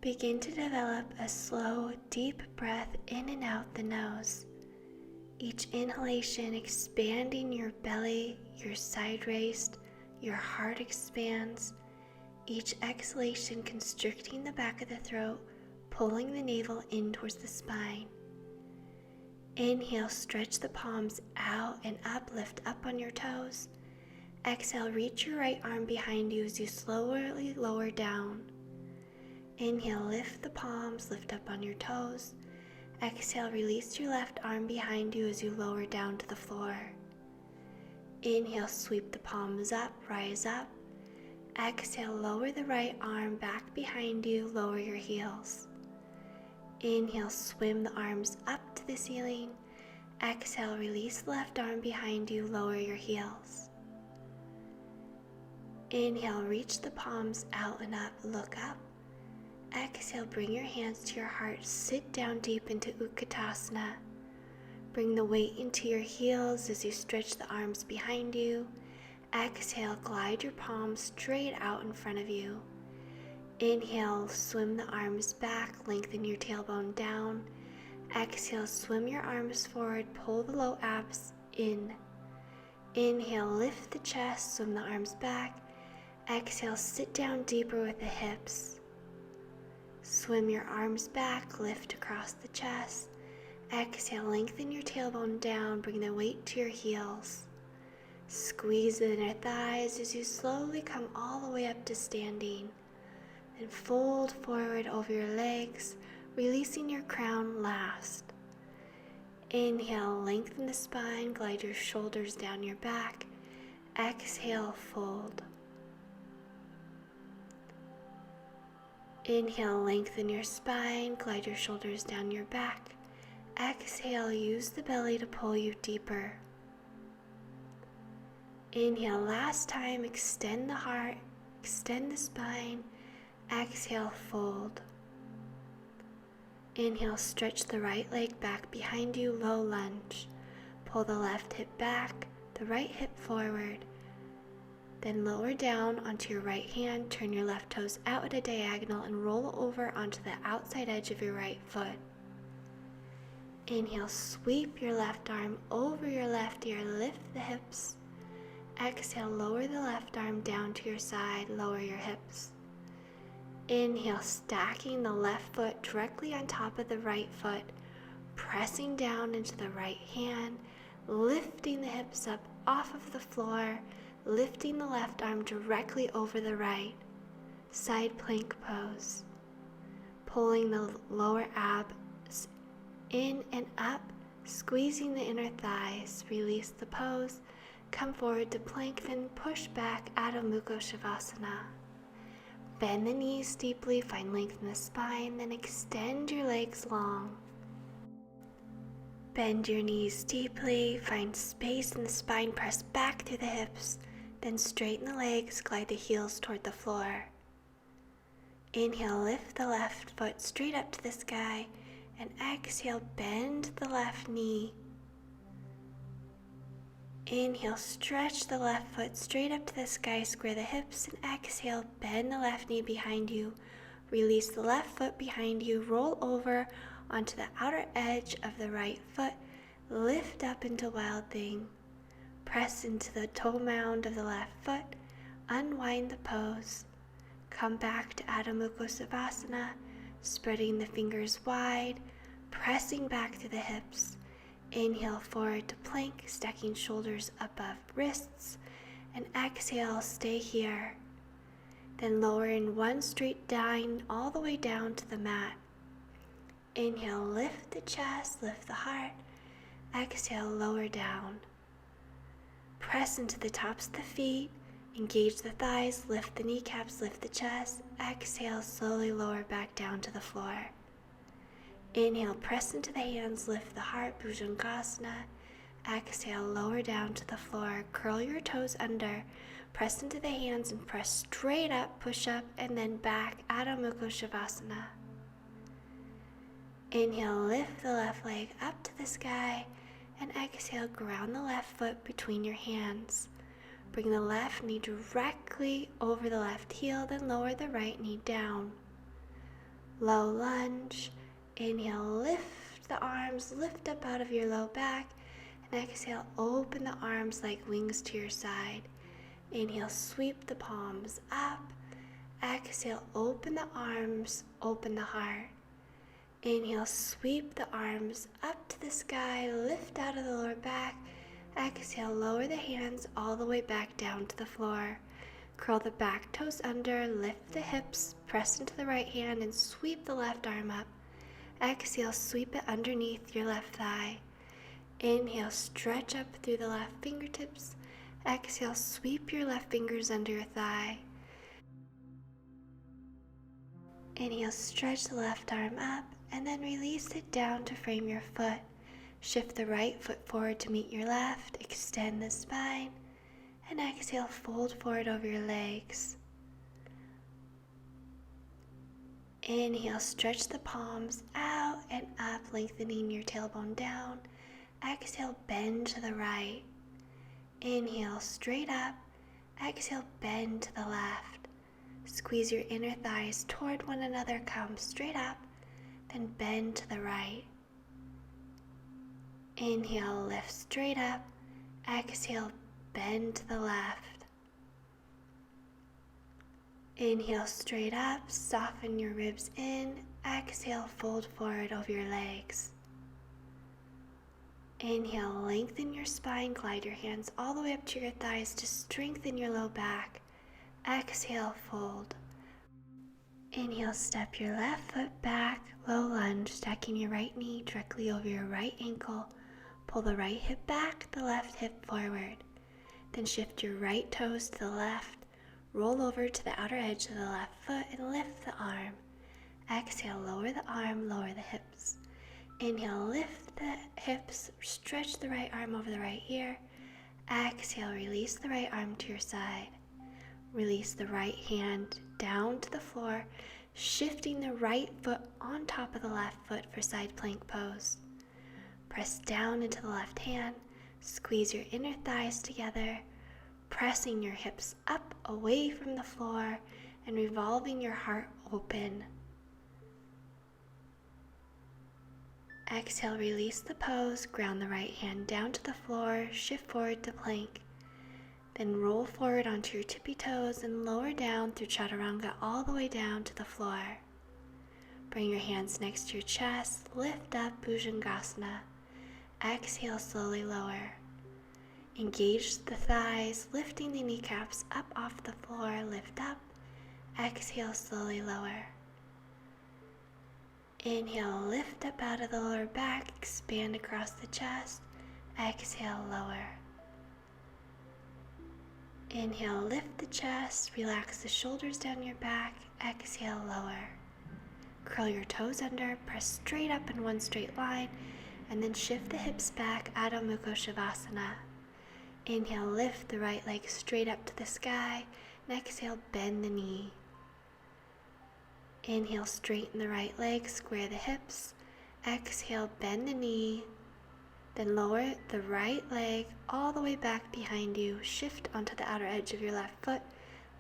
Begin to develop a slow, deep breath in and out the nose. Each inhalation expanding your belly, your side waist, your heart expands. Each exhalation constricting the back of the throat, pulling the navel in towards the spine. Inhale, stretch the palms out and up, lift up on your toes. Exhale, reach your right arm behind you as you slowly lower down. Inhale, lift the palms, lift up on your toes. Exhale, release your left arm behind you as you lower down to the floor. Inhale, sweep the palms up, rise up. Exhale, lower the right arm back behind you, lower your heels. Inhale, swim the arms up to the ceiling. Exhale, release the left arm behind you, lower your heels. Inhale, reach the palms out and up, look up. Exhale, bring your hands to your heart, sit down deep into Utkatasana. Bring the weight into your heels as you stretch the arms behind you. Exhale, glide your palms straight out in front of you. Inhale, swim the arms back, lengthen your tailbone down. Exhale, swim your arms forward, pull the low abs in. Inhale, lift the chest, swim the arms back. Exhale, sit down deeper with the hips. Swim your arms back, lift across the chest. Exhale, lengthen your tailbone down, bring the weight to your heels. Squeeze the inner thighs as you slowly come all the way up to standing. Then fold forward over your legs, releasing your crown last. Inhale, lengthen the spine, glide your shoulders down your back. Exhale, fold. Inhale, lengthen your spine, glide your shoulders down your back. Exhale, use the belly to pull you deeper. Inhale, last time, extend the heart, extend the spine. Exhale, fold. Inhale, stretch the right leg back behind you, low lunge. Pull the left hip back, the right hip forward. Then lower down onto your right hand, turn your left toes out at a diagonal and roll over onto the outside edge of your right foot. Inhale, sweep your left arm over your left ear, lift the hips. Exhale, lower the left arm down to your side, lower your hips. Inhale, stacking the left foot directly on top of the right foot, pressing down into the right hand, lifting the hips up off of the floor, lifting the left arm directly over the right. Side plank pose. Pulling the lower abs in and up, squeezing the inner thighs. Release the pose. Come forward to plank, then push back, Adho Mukha Shavasana. Bend the knees deeply, find length in the spine, then extend your legs long. Bend your knees deeply, find space in the spine, press back through the hips, then straighten the legs, glide the heels toward the floor. Inhale, lift the left foot straight up to the sky, and exhale, bend the left knee. Inhale, stretch the left foot straight up to the sky, square the hips, and exhale, bend the left knee behind you. Release the left foot behind you, roll over onto the outer edge of the right foot, lift up into Wild Thing. Press into the toe mound of the left foot, unwind the pose. Come back to Adho Mukha Savasana, spreading the fingers wide, pressing back to the hips. Inhale forward to plank, stacking shoulders above wrists, and exhale, stay here. Then lower in one straight line all the way down to the mat. Inhale, lift the chest, lift the heart. Exhale, lower down. Press into the tops of the feet, engage the thighs, lift the kneecaps, lift the chest. Exhale, slowly lower back down to the floor. Inhale, press into the hands, lift the heart, Bhujangasana. Exhale, lower down to the floor, curl your toes under, press into the hands and press straight up, push up, and then back, Adho Mukha Shavasana. Inhale, lift the left leg up to the sky, and exhale, ground the left foot between your hands. Bring the left knee directly over the left heel, then lower the right knee down. low lunge. Inhale, lift the arms, lift up out of your low back. And exhale, open the arms like wings to your side. Inhale, sweep the palms up. Exhale, open the arms, open the heart. Inhale, sweep the arms up to the sky, lift out of the lower back. Exhale, lower the hands all the way back down to the floor. Curl the back toes under, lift the hips, press into the right hand and sweep the left arm up. Exhale, sweep it underneath your left thigh. Inhale, stretch up through the left fingertips. Exhale, sweep your left fingers under your thigh. Inhale, stretch the left arm up and then release it down to frame your foot. Shift the right foot forward to meet your left, extend the spine, and exhale, fold forward over your legs. Inhale, stretch the palms out and up, lengthening your tailbone down. Exhale, bend to the right. Inhale, straight up. Exhale, bend to the left. Squeeze your inner thighs toward one another, come straight up, then bend to the right. Inhale, lift straight up. Exhale, bend to the left. Inhale, straight up, soften your ribs in. Exhale, fold forward over your legs. Inhale, lengthen your spine, glide your hands all the way up to your thighs to strengthen your low back. Exhale, fold. Inhale, step your left foot back, low lunge, stacking your right knee directly over your right ankle. Pull the right hip back, the left hip forward. Then shift your right toes to the left. Roll over to the outer edge of the left foot and lift the arm. Exhale, lower the arm, lower the hips. Inhale, lift the hips, stretch the right arm over the right ear. Exhale, release the right arm to your side. Release the right hand down to the floor, shifting the right foot on top of the left foot for side plank pose. Press down into the left hand, squeeze your inner thighs together, pressing your hips up away from the floor and revolving your heart open. Exhale, release the pose, ground the right hand down to the floor, shift forward to plank. Then roll forward onto your tippy toes and lower down through chaturanga all the way down to the floor. Bring your hands next to your chest, lift up Bhujangasana. Exhale, slowly lower. Engage the thighs, lifting the kneecaps up off the floor, lift up. Exhale, slowly lower. Inhale, lift up out of the lower back, expand across the chest. Exhale, lower. Inhale, lift the chest, relax the shoulders down your back. Exhale, lower. Curl your toes under, press straight up in one straight line, and then shift the hips back, Adho Mukha Shavasana. Inhale, lift the right leg straight up to the sky, and exhale, bend the knee. Inhale, straighten the right leg, square the hips. Exhale, bend the knee. Then lower the right leg all the way back behind you. Shift onto the outer edge of your left foot.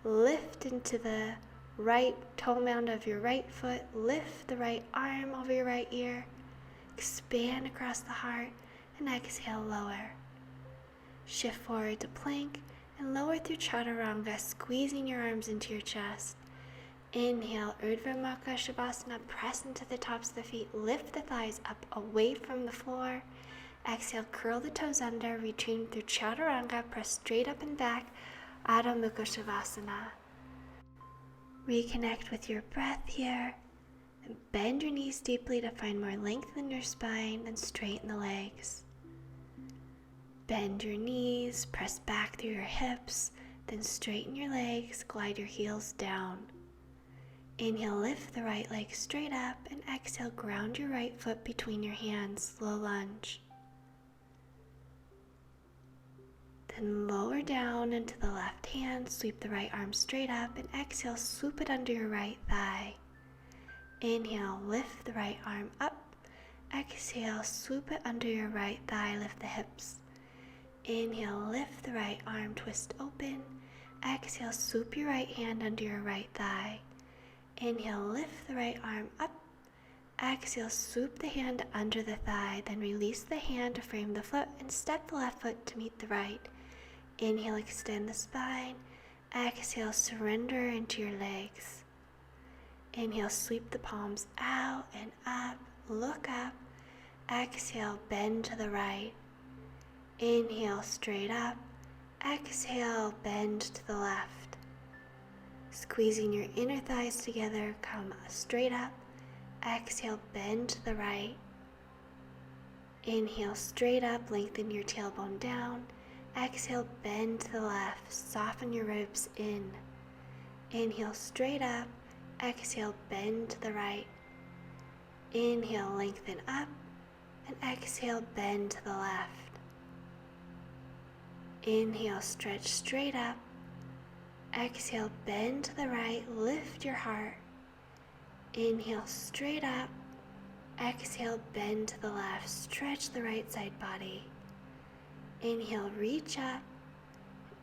Lift into the right toe mound of your right foot. Lift the right arm over your right ear. Expand across the heart and exhale, lower. Shift forward to plank and lower through chaturanga, squeezing your arms into your chest. Inhale, Urdhva Mukha Shavasana, press into the tops of the feet, lift the thighs up away from the floor. Exhale, curl the toes under, return through chaturanga, press straight up and back, Adho Mukha Shavasana. Reconnect with your breath here, and bend your knees deeply to find more length in your spine, and straighten the legs. Bend your knees, press back through your hips, then straighten your legs, glide your heels down. Inhale, lift the right leg straight up, and exhale, ground your right foot between your hands, slow lunge. Then lower down into the left hand, sweep the right arm straight up, and exhale, swoop it under your right thigh. Inhale, lift the right arm up. Exhale, swoop it under your right thigh, lift the hips. Inhale, lift the right arm, twist open. Exhale, swoop your right hand under your right thigh. Inhale, lift the right arm up. Exhale, swoop the hand under the thigh, then release the hand to frame the foot and step the left foot to meet the right. Inhale, extend the spine. Exhale, surrender into your legs. Inhale, sweep the palms out and up, look up. Exhale, bend to the right. Inhale, straight up. Exhale, bend to the left. Squeezing your inner thighs together, come straight up. Exhale, bend to the right. Inhale, straight up, lengthen your tailbone down. Exhale, bend to the left, soften your ribs in. Inhale, straight up. Exhale, bend to the right. Inhale, lengthen up. And exhale, bend to the left. Inhale, stretch straight up. Exhale, bend to the right, lift your heart. Inhale, straight up. Exhale, bend to the left, stretch the right side body. Inhale, reach up.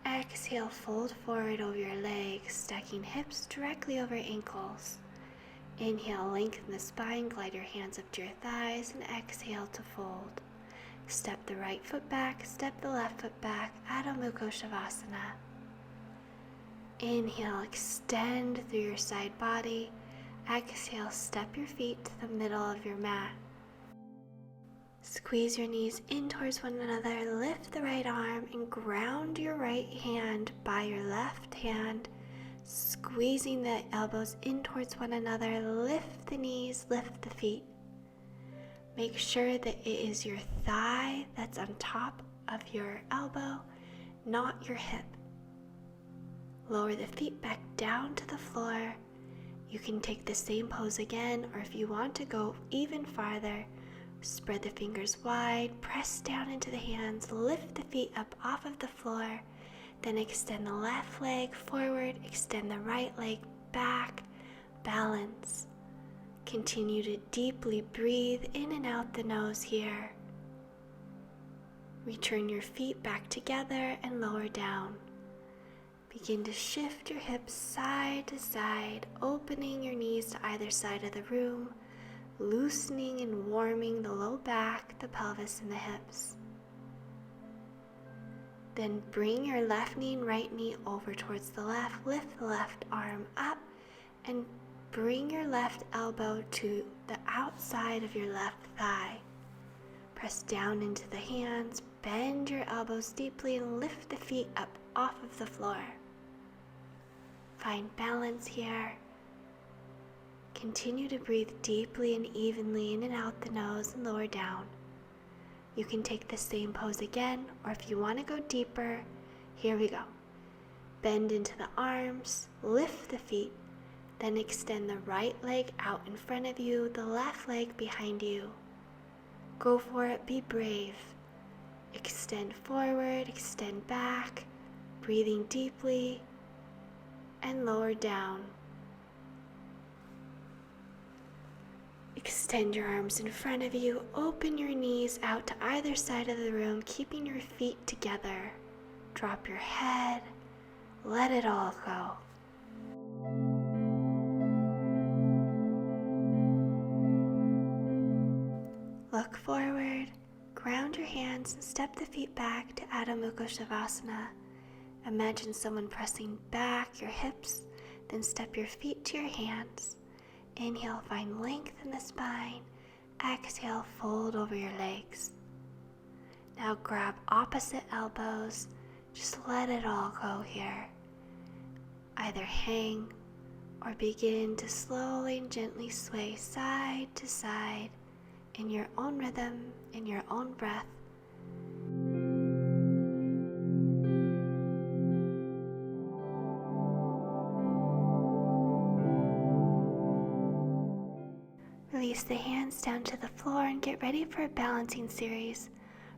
Exhale, fold forward over your legs, stacking hips directly over ankles. Inhale, lengthen the spine, glide your hands up to your thighs, and exhale to fold. Step the right foot back, step the left foot back, Adho Mukha Shavasana. Inhale, extend through your side body. Exhale, step your feet to the middle of your mat. Squeeze your knees in towards one another, lift the right arm and ground your right hand by your left hand, squeezing the elbows in towards one another, lift the knees, lift the feet. Make sure that it is your thigh that's on top of your elbow, not your hip. Lower the feet back down to the floor. You can take the same pose again, or if you want to go even farther, spread the fingers wide, press down into the hands, lift the feet up off of the floor, then extend the left leg forward, extend the right leg back, balance. Continue to deeply breathe in and out the nose here. Return your feet back together and lower down. Begin to shift your hips side to side, opening your knees to either side of the room, loosening and warming the low back, the pelvis, and the hips. Then bring your left knee and right knee over towards the left, lift the left arm up, and bring your left elbow to the outside of your left thigh. Press down into the hands, bend your elbows deeply, and lift the feet up off of the floor. Find balance here. Continue to breathe deeply and evenly in and out the nose and lower down. You can take the same pose again, or if you want to go deeper, here we go. Bend into the arms, lift the feet, then extend the right leg out in front of you, the left leg behind you. Go for it, be brave. Extend forward, extend back, breathing deeply, and lower down. Extend your arms in front of you, open your knees out to either side of the room, keeping your feet together. Drop your head, let it all go. Look forward, ground your hands, and step the feet back to Adho Mukha Shavasana. Imagine someone pressing back your hips, then step your feet to your hands. Inhale, find length in the spine. Exhale, fold over your legs. Now grab opposite elbows. Just let it all go here. Either hang or begin to slowly and gently sway side to side in your own rhythm, in your own breath. Release the hands down to the floor and get ready for a balancing series.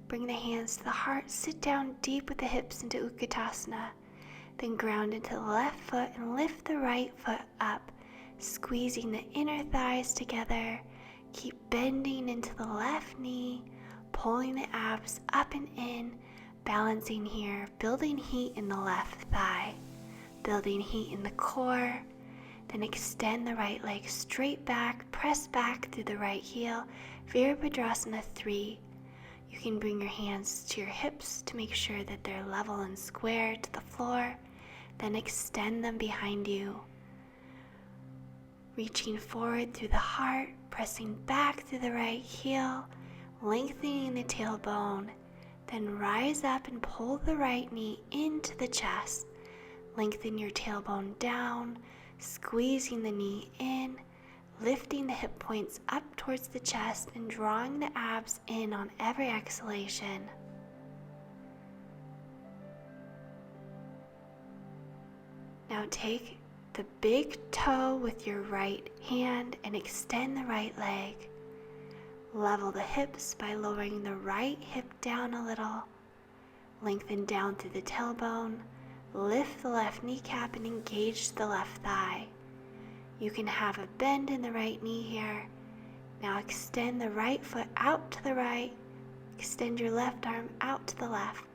Bring the hands to the heart, sit down deep with the hips into Utkatasana. Then ground into the left foot and lift the right foot up, squeezing the inner thighs together. Keep bending into the left knee, pulling the abs up and in, balancing here, building heat in the left thigh, building heat in the core. Then extend the right leg straight back, press back through the right heel, Virabhadrasana 3. You can bring your hands to your hips to make sure that they're level and square to the floor. Then extend them behind you. Reaching forward through the heart, pressing back through the right heel, lengthening the tailbone. Then rise up and pull the right knee into the chest. Lengthen your tailbone down, squeezing the knee in, lifting the hip points up towards the chest and drawing the abs in on every exhalation. Now take the big toe with your right hand and extend the right leg. Level the hips by lowering the right hip down a little. Lengthen down through the tailbone. Lift the left kneecap and engage the left thigh. You can have a bend in the right knee here. Now extend the right foot out to the right. Extend your left arm out to the left.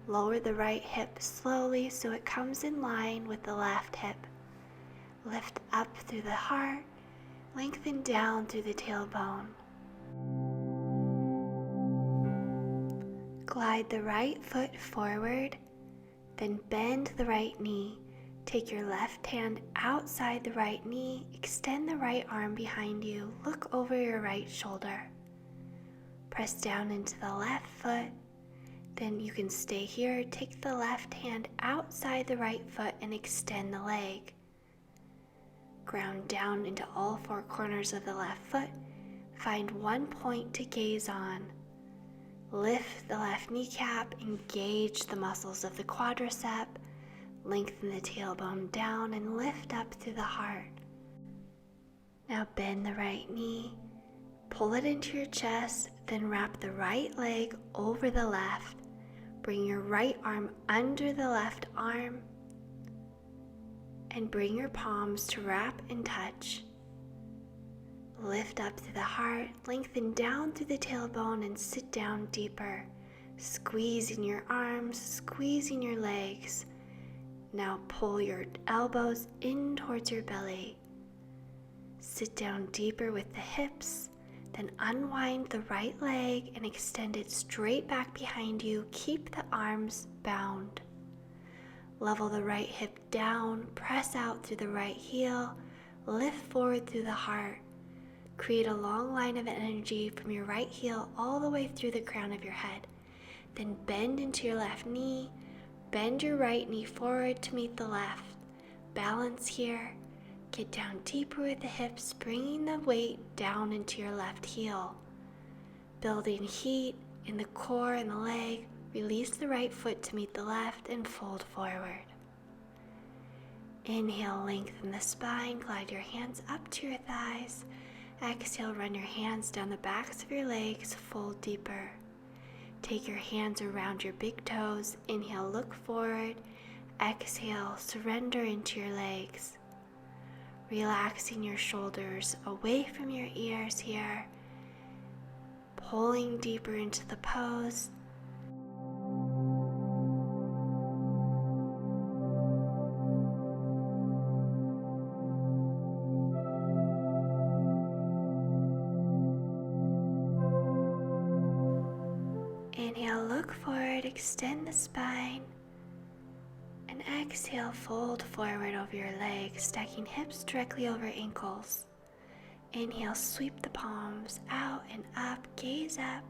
Lower the right hip slowly so it comes in line with the left hip. Lift up through the heart. Lengthen down through the tailbone. Glide the right foot forward. Then bend the right knee. Take your left hand outside the right knee. Extend the right arm behind you. Look over your right shoulder. Press down into the left foot. Then you can stay here. Take the left hand outside the right foot and extend the leg. Ground down into all four corners of the left foot. Find one point to gaze on. Lift the left kneecap, engage the muscles of the quadricep, lengthen the tailbone down and lift up through the heart. Now bend the right knee, pull it into your chest, then wrap the right leg over the left. Bring your right arm under the left arm and bring your palms to wrap and touch. Lift up through the heart, lengthen down through the tailbone and sit down deeper. Squeezing your arms, squeezing your legs. Now pull your elbows in towards your belly. Sit down deeper with the hips, then unwind the right leg and extend it straight back behind you. Keep the arms bound. Level the right hip down, press out through the right heel, lift forward through the heart. Create a long line of energy from your right heel all the way through the crown of your head. Then bend into your left knee. Bend your right knee forward to meet the left. Balance here. Get down deeper with the hips, bringing the weight down into your left heel. Building heat in the core and the leg. Release the right foot to meet the left and fold forward. Inhale, lengthen the spine. Glide your hands up to your thighs. Exhale, run your hands down the backs of your legs, fold deeper. Take your hands around your big toes. Inhale, look forward. Exhale, surrender into your legs. Relaxing your shoulders away from your ears here. Pulling deeper into the pose. Inhale, look forward, extend the spine, and exhale, fold forward over your legs, stacking hips directly over ankles. Inhale, sweep the palms out and up, gaze up.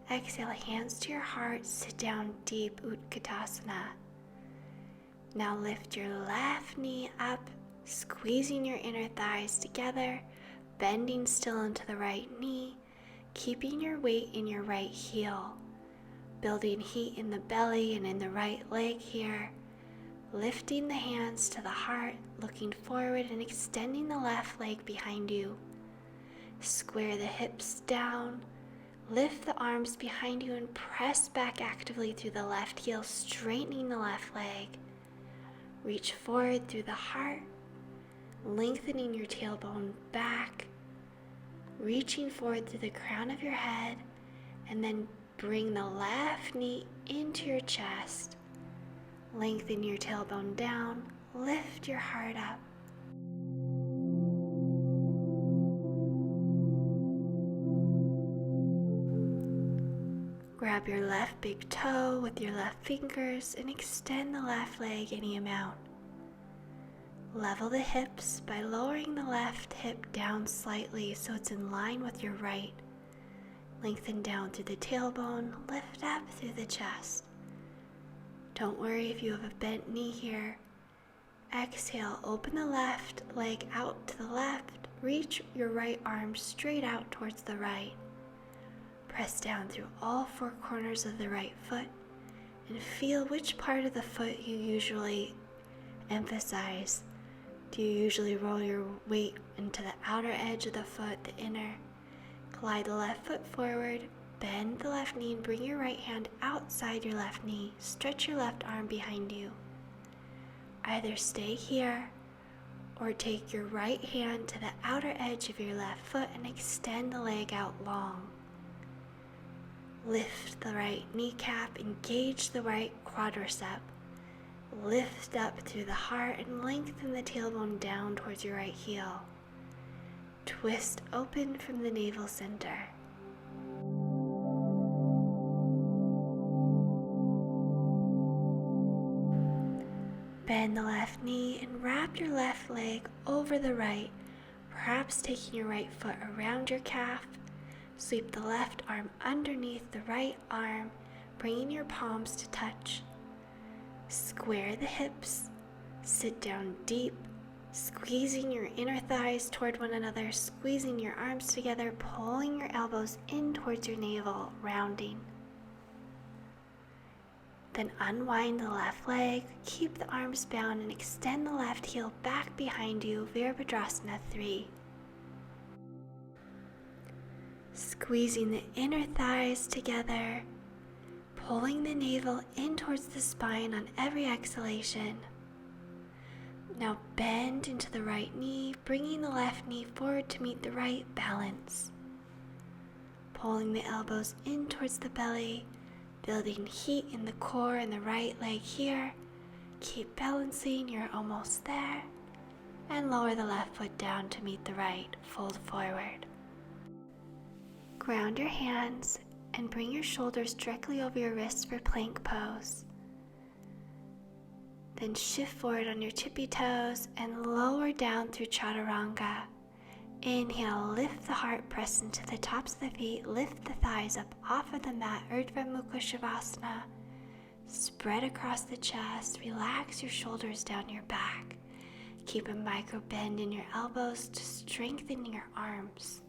Exhale, hands to your heart, sit down deep, Utkatasana. Now lift your left knee up, squeezing your inner thighs together, bending still into the right knee, keeping your weight in your right heel. Building heat in the belly and in the right leg here. Lifting the hands to the heart, looking forward and extending the left leg behind you. Square the hips down. Lift the arms behind you and press back actively through the left heel, straightening the left leg. Reach forward through the heart, lengthening your tailbone back, reaching forward through the crown of your head, and then bring the left knee into your chest. Lengthen your tailbone down, lift your heart up. Grab your left big toe with your left fingers and extend the left leg any amount. Level the hips by lowering the left hip down slightly so it's in line with your right. Lengthen down through the tailbone, lift up through the chest. Don't worry if you have a bent knee here. Exhale, open the left leg out to the left. Reach your right arm straight out towards the right. Press down through all four corners of the right foot and feel which part of the foot you usually emphasize. Do you usually roll your weight into the outer edge of the foot, the inner? Glide the left foot forward, bend the left knee and bring your right hand outside your left knee. Stretch your left arm behind you. Either stay here or take your right hand to the outer edge of your left foot and extend the leg out long. Lift the right kneecap, engage the right quadricep. Lift up through the heart and lengthen the tailbone down towards your right heel. Twist open from the navel center. Bend the left knee and wrap your left leg over the right, perhaps taking your right foot around your calf. Sweep the left arm underneath the right arm, bringing your palms to touch. Square the hips, sit down deep, squeezing your inner thighs toward one another, squeezing your arms together, pulling your elbows in towards your navel, rounding. Then unwind the left leg, keep the arms bound and extend the left heel back behind you, Virabhadrasana 3. Squeezing the inner thighs together, pulling the navel in towards the spine on every exhalation. Now bend into the right knee, bringing the left knee forward to meet the right, balance. Pulling the elbows in towards the belly, building heat in the core and the right leg here. Keep balancing, you're almost there. And lower the left foot down to meet the right, fold forward. Ground your hands and bring your shoulders directly over your wrists for plank pose. Then shift forward on your tippy toes and lower down through chaturanga. Inhale, lift the heart, press into the tops of the feet, lift the thighs up off of the mat, Urdhva Mukha Shavasana. Spread across the chest, relax your shoulders down your back. Keep a micro bend in your elbows to strengthen your arms.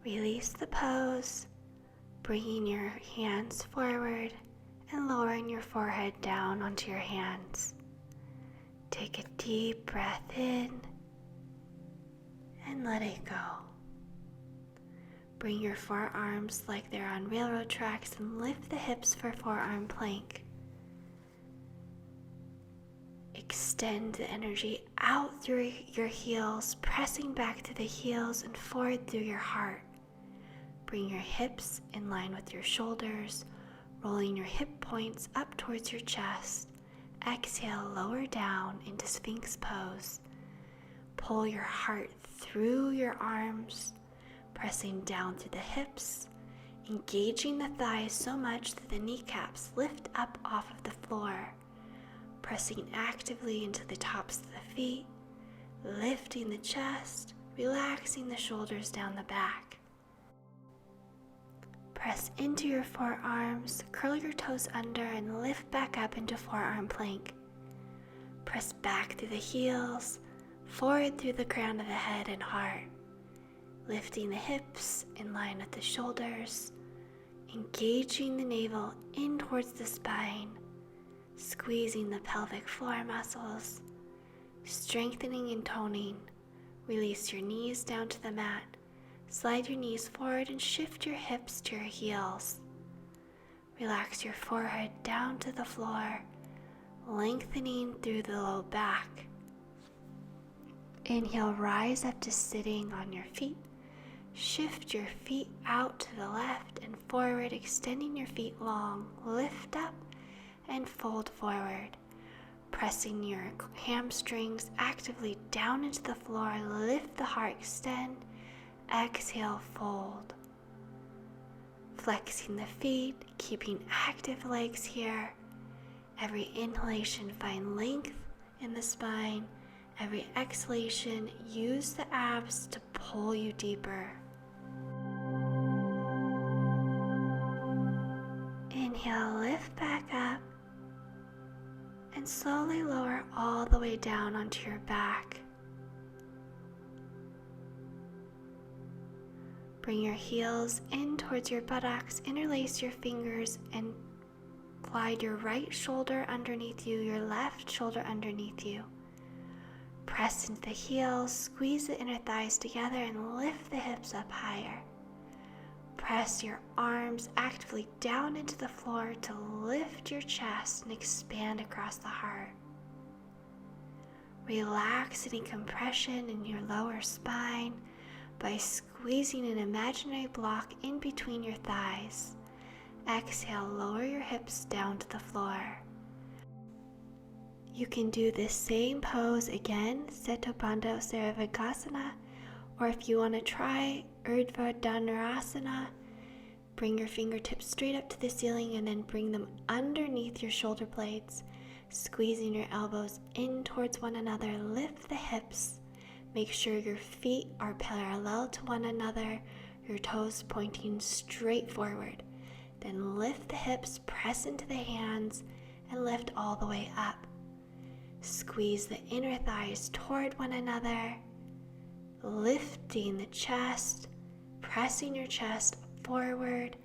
Release the pose, bringing your hands forward and lowering your forehead down onto your hands. Take a deep breath in and let it go. Bring your forearms like they're on railroad tracks and lift the hips for forearm plank. Extend the energy out through your heels, pressing back to the heels and forward through your heart. Bring your hips in line with your shoulders, rolling your hip points up towards your chest. Exhale, lower down into Sphinx pose. Pull your heart through your arms, pressing down through the hips, engaging the thighs so much that the kneecaps lift up off of the floor. Pressing actively into the tops of the feet, lifting the chest, relaxing the shoulders down the back. Press into your forearms, curl your toes under and lift back up into forearm plank. Press back through the heels, forward through the crown of the head and heart. Lifting the hips in line with the shoulders, engaging the navel in towards the spine, squeezing the pelvic floor muscles, strengthening and toning. Release your knees down to the mat. Slide your knees forward and shift your hips to your heels. Relax your forehead down to the floor, lengthening through the low back. Inhale, rise up to sitting on your feet. Shift your feet out to the left and forward, extending your feet long. Lift up and fold forward. Pressing your hamstrings actively down into the floor, lift the heart, extend, exhale, fold. Flexing the feet, keeping active legs here. Every inhalation, find length in the spine. Every exhalation, use the abs to pull you deeper. Inhale, lift back up, and slowly lower all the way down onto your back. Bring your heels in towards your buttocks, interlace your fingers, and glide your right shoulder underneath you, your left shoulder underneath you. Press into the heels, squeeze the inner thighs together, and lift the hips up higher. Press your arms actively down into the floor to lift your chest and expand across the heart. Relax any compression in your lower spine by squeezing an imaginary block in between your thighs. Exhale, lower your hips down to the floor. You can do this same pose again, Seto Bandha Sarvagasana, or if you want to try Urdhva Dhanurasana, bring your fingertips straight up to the ceiling and then bring them underneath your shoulder blades, squeezing your elbows in towards one another. Lift the hips. Make sure your feet are parallel to one another, your toes pointing straight forward. Then lift the hips, press into the hands, and lift all the way up. Squeeze the inner thighs toward one another, lifting the chest, pressing your chest forward,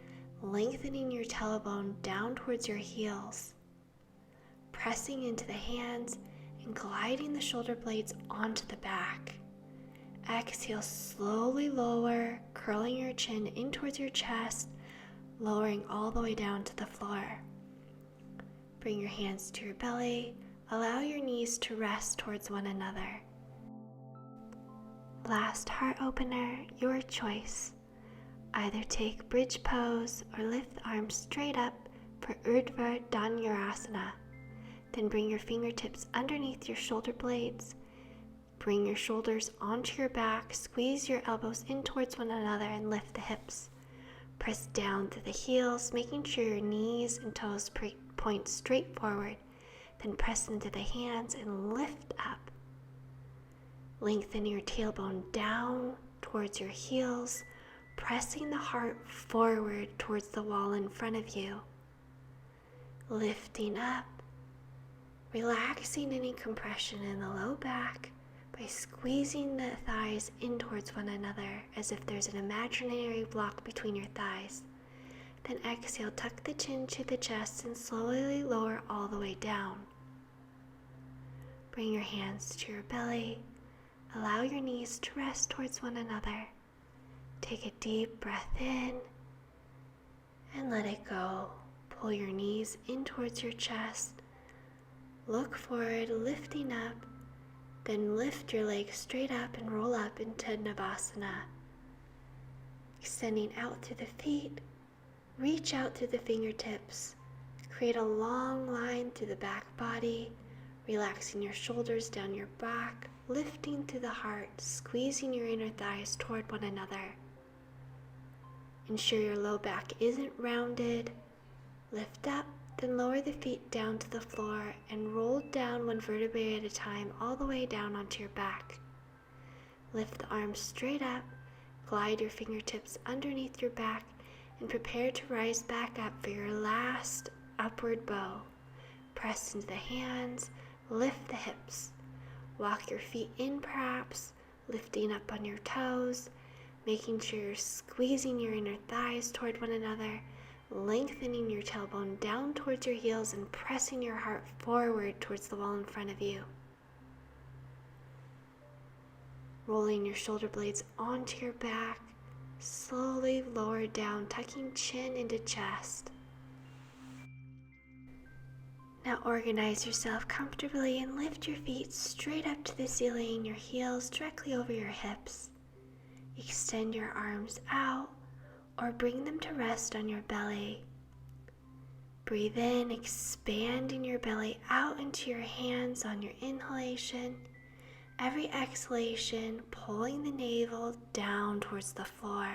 lengthening your tailbone down towards your heels, pressing into the hands and gliding the shoulder blades onto the back. Exhale, slowly lower, curling your chin in towards your chest, lowering all the way down to the floor. Bring your hands to your belly. Allow your knees to rest towards one another. Last heart opener, your choice. Either take bridge pose or lift the arms straight up for Urdhva Dhanurasana. Then bring your fingertips underneath your shoulder blades. Bring your shoulders onto your back, squeeze your elbows in towards one another and lift the hips. Press down through the heels, making sure your knees and toes point straight forward. Then press into the hands and lift up. Lengthen your tailbone down towards your heels, pressing the heart forward towards the wall in front of you. Lifting up, relaxing any compression in the low back by squeezing the thighs in towards one another as if there's an imaginary block between your thighs. Then exhale, tuck the chin to the chest and slowly lower all the way down. Bring your hands to your belly. Allow your knees to rest towards one another. Take a deep breath in and let it go. Pull your knees in towards your chest. Look forward, lifting up. Then lift your legs straight up and roll up into Navasana. Extending out through the feet, reach out through the fingertips. Create a long line through the back body, relaxing your shoulders down your back, lifting through the heart, squeezing your inner thighs toward one another. Ensure your low back isn't rounded. Lift up, then lower the feet down to the floor and roll down one vertebrae at a time all the way down onto your back. Lift the arms straight up, glide your fingertips underneath your back, and prepare to rise back up for your last upward bow. Press into the hands, lift the hips. Walk your feet in perhaps, lifting up on your toes, making sure you're squeezing your inner thighs toward one another, lengthening your tailbone down towards your heels and pressing your heart forward towards the wall in front of you. Rolling your shoulder blades onto your back, slowly lower down, tucking chin into chest. Now organize yourself comfortably and lift your feet straight up to the ceiling, your heels directly over your hips. Extend your arms out or bring them to rest on your belly. Breathe in, expanding your belly out into your hands on your inhalation. Every exhalation, pulling the navel down towards the floor.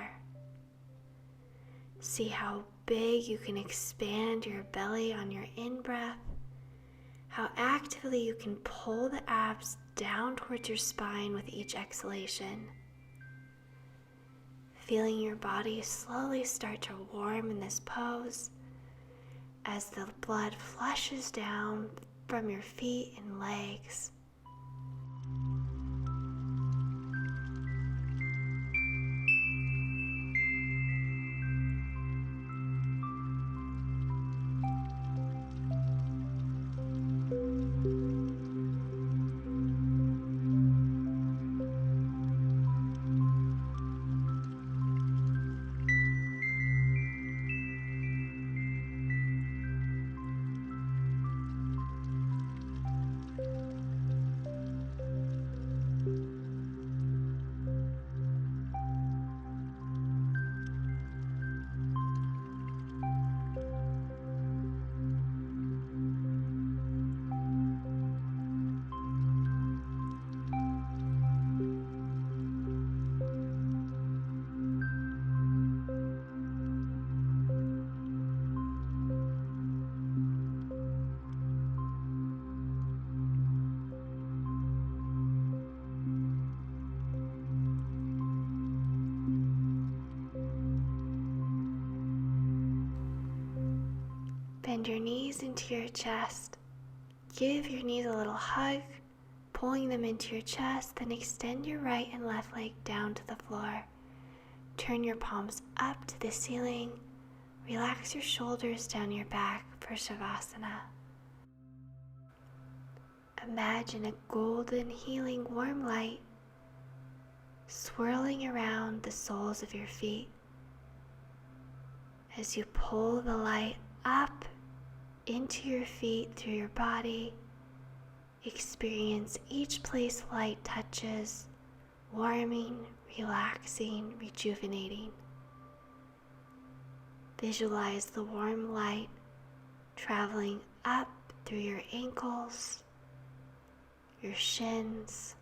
See how big you can expand your belly on your in-breath. How actively you can pull the abs down towards your spine with each exhalation. Feeling your body slowly start to warm in this pose as the blood flushes down from your feet and legs. Bend your knees into your chest. Give your knees a little hug, pulling them into your chest, then extend your right and left leg down to the floor. Turn your palms up to the ceiling. Relax your shoulders down your back for Shavasana. Imagine a golden, healing, warm light swirling around the soles of your feet. As you pull the light up into your feet through your body, experience each place light touches, warming, relaxing, rejuvenating. Visualize the warm light traveling up through your ankles, your shins,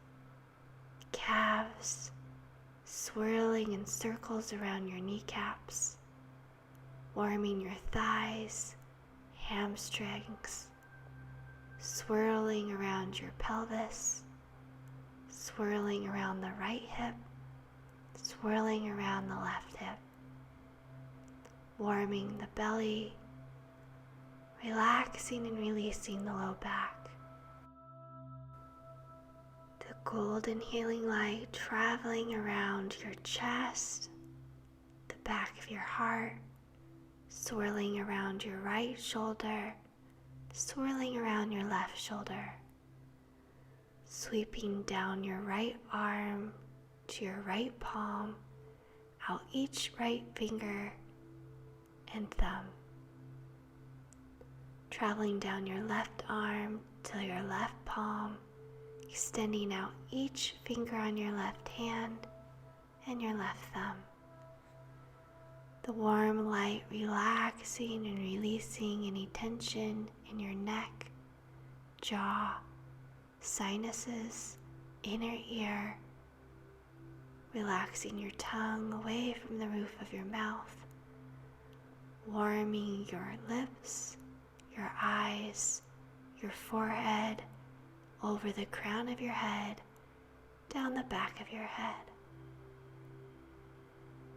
calves, swirling in circles around your kneecaps, warming your thighs, hamstrings, swirling around your pelvis, swirling around the right hip, swirling around the left hip, warming the belly, relaxing and releasing the low back. The golden healing light traveling around your chest, the back of your heart, swirling around your right shoulder, swirling around your left shoulder, sweeping down your right arm to your right palm, out each right finger and thumb, traveling down your left arm to your left palm, extending out each finger on your left hand and your left thumb. The warm light relaxing and releasing any tension in your neck, jaw, sinuses, inner ear, relaxing your tongue away from the roof of your mouth, warming your lips, your eyes, your forehead, over the crown of your head, down the back of your head.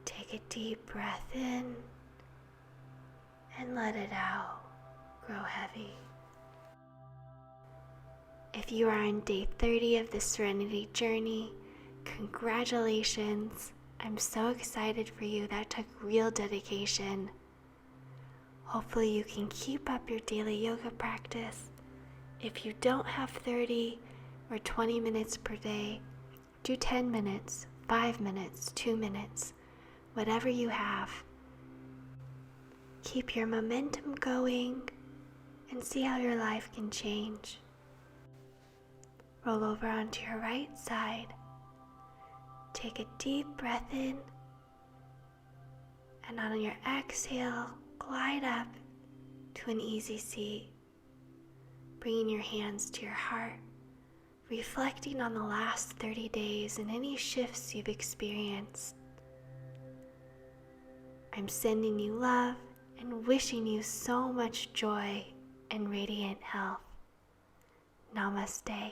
Take a deep breath in and let it out. Grow heavy. If you are on day 30 of the Serenity journey, congratulations. I'm so excited for you. That took real dedication. Hopefully you can keep up your daily yoga practice. If you don't have 30 or 20 minutes per day, do 10 minutes, 5 minutes, 2 minutes, whatever you have. Keep your momentum going and see how your life can change. Roll over onto your right side. Take a deep breath in, and on your exhale, glide up to an easy seat, bringing your hands to your heart, reflecting on the last 30 days and any shifts you've experienced. I'm sending you love and wishing you so much joy and radiant health. Namaste.